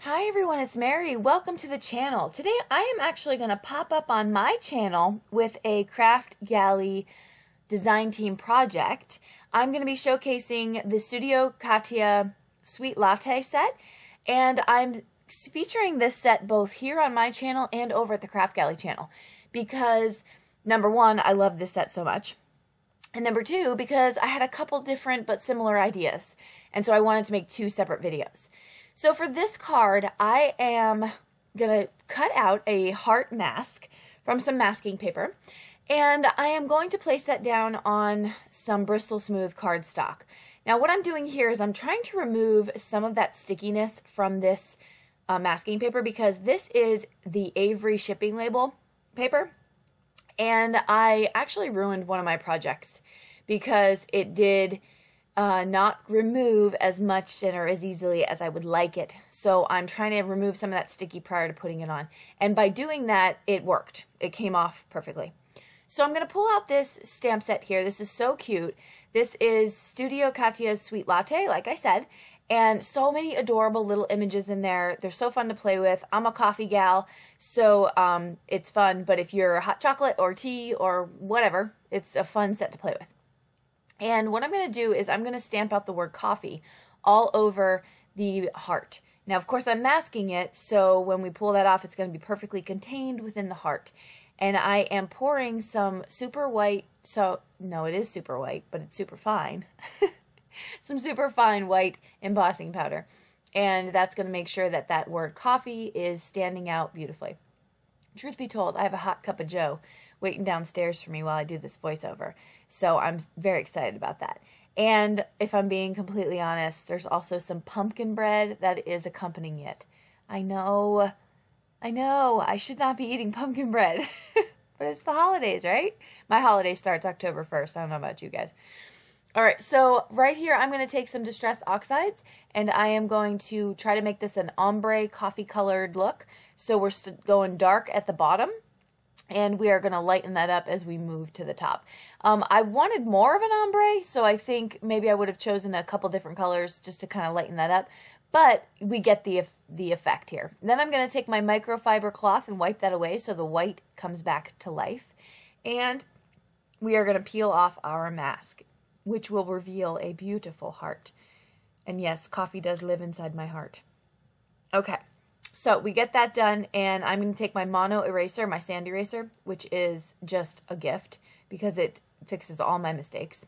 Hi everyone, it's Mary. Welcome to the channel. Today I am actually going to pop up on my channel with a craft galley design team project. I'm going to be showcasing the Studio Katia Sweet Latte set, and I'm featuring this set both here on my channel and over at the Craft Galley channel because number one, I love this set so much. And number two, because I had a couple different but similar ideas, and so I wanted to make two separate videos. So for this card, I am going to cut out a heart mask from some masking paper, and I am going to place that down on some Bristol Smooth cardstock. Now what I'm doing here is I'm trying to remove some of that stickiness from this masking paper because this is the Avery shipping label paper, and I actually ruined one of my projects because it did not remove as much or as easily as I would like it. So I'm trying to remove some of that sticky prior to putting it on. And by doing that, it worked. It came off perfectly. So I'm going to pull out this stamp set here. This is so cute. This is Studio Katia's Sweet Latte, like I said. And so many adorable little images in there. They're so fun to play with. I'm a coffee gal, so it's fun. But if you're hot chocolate or tea or whatever, it's a fun set to play with. And what I'm going to do is I'm going to stamp out the word coffee all over the heart. Now, of course, I'm masking it, so when we pull that off, it's going to be perfectly contained within the heart. And I am pouring some super white, no, it is super white, but it's super fine. Some super fine white embossing powder. And that's going to make sure that that word coffee is standing out beautifully. Truth be told, I have a hot cup of joe waiting downstairs for me while I do this voiceover. So I'm very excited about that. And if I'm being completely honest, there's also some pumpkin bread that is accompanying it. I know, I should not be eating pumpkin bread. But it's the holidays, right? My holiday starts October 1st. I don't know about you guys. All right, so right here I'm going to take some Distress Oxides, and I am going to try to make this an ombre coffee-colored look. So we're going dark at the bottom, and we are going to lighten that up as we move to the top. I wanted more of an ombre, so I think maybe I would have chosen a couple different colors just to kind of lighten that up. But we get the effect here. Then I'm going to take my microfiber cloth and wipe that away so the white comes back to life. And we are going to peel off our mask, which will reveal a beautiful heart. And yes, coffee does live inside my heart. Okay, so we get that done, and I'm going to take my mono eraser, my sand eraser, which is just a gift because it fixes all my mistakes.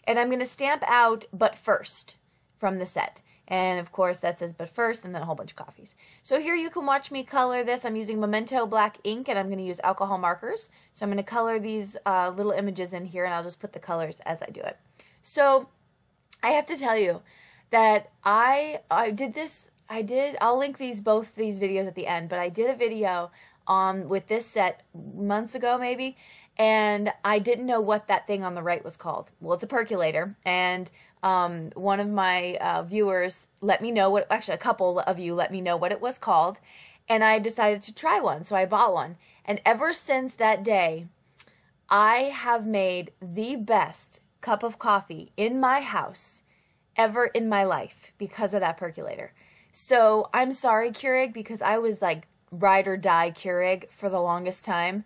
And I'm going to stamp out "But First" from the set. And of course that says "But First" and then a whole bunch of coffees. So here you can watch me color this. I'm using Memento black ink, and I'm going to use alcohol markers. So I'm going to color these little images in here, and I'll just put the colors as I do it. So I have to tell you that I did this. I'll link both these videos at the end, but I did a video with this set months ago maybe, and I didn't know what that thing on the right was called. Well, it's a percolator, and one of my viewers let me know actually a couple of you let me know what it was called, and I decided to try one, so I bought one. And ever since that day, I have made the best cup of coffee in my house ever in my life because of that percolator. So I'm sorry, Keurig, because I was like ride or die Keurig for the longest time,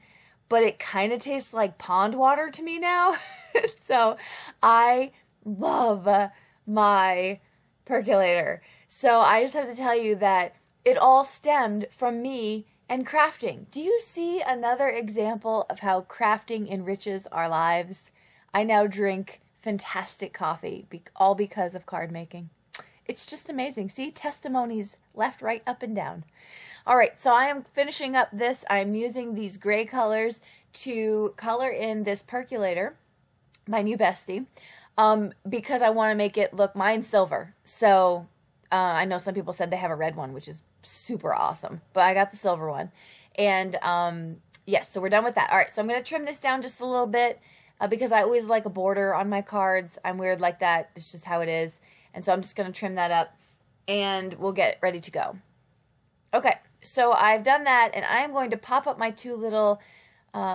but it kind of tastes like pond water to me now. So I love my percolator. So I just have to tell you that it all stemmed from me and crafting. Do you see another example of how crafting enriches our lives? I now drink fantastic coffee, all because of card making. It's just amazing. See, testimonies left, right, up, and down. All right, so I am finishing up this. I'm using these gray colors to color in this percolator, my new bestie, because I want to make it look, mine's silver. So I know some people said they have a red one, which is super awesome, but I got the silver one. And yes, so we're done with that. All right, so I'm going to trim this down just a little bit because I always like a border on my cards. I'm weird like that. It's just how it is. And so I'm just going to trim that up, and we'll get ready to go. Okay, so I've done that, and I'm going to pop up my two little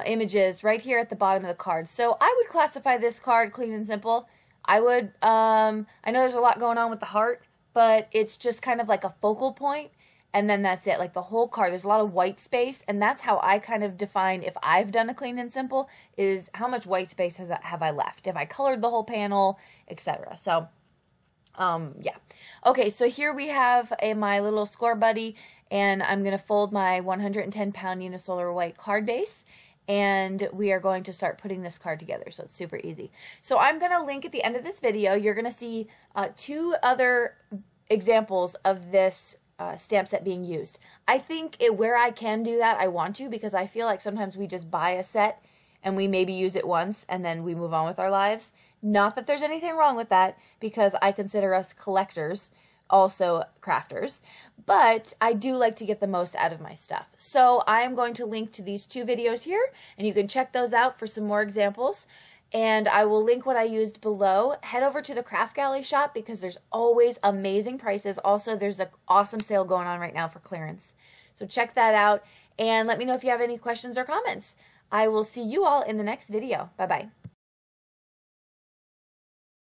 images right here at the bottom of the card. So I would classify this card clean and simple. I know there's a lot going on with the heart, but it's just kind of like a focal point, and then that's it. Like the whole card, there's a lot of white space, and that's how I kind of define if I've done a clean and simple, is how much white space have I left, if I colored the whole panel, etc. So yeah. Okay, so here we have my little score buddy, and I'm going to fold my 110-pound unisolar white card base, and we are going to start putting this card together, so it's super easy. So I'm going to link at the end of this video. You're going to see 2 other examples of this stamp set being used. I think where I can do that, I want to, because I feel like sometimes we just buy a set and we maybe use it once and then we move on with our lives. Not that there's anything wrong with that, because I consider us collectors, also crafters, but I do like to get the most out of my stuff. So I'm going to link to these 2 videos here, and you can check those out for some more examples. And I will link what I used below. Head over to the Craft Galley shop because there's always amazing prices. Also, there's an awesome sale going on right now for clearance. So check that out and let me know if you have any questions or comments. I will see you all in the next video. Bye-bye.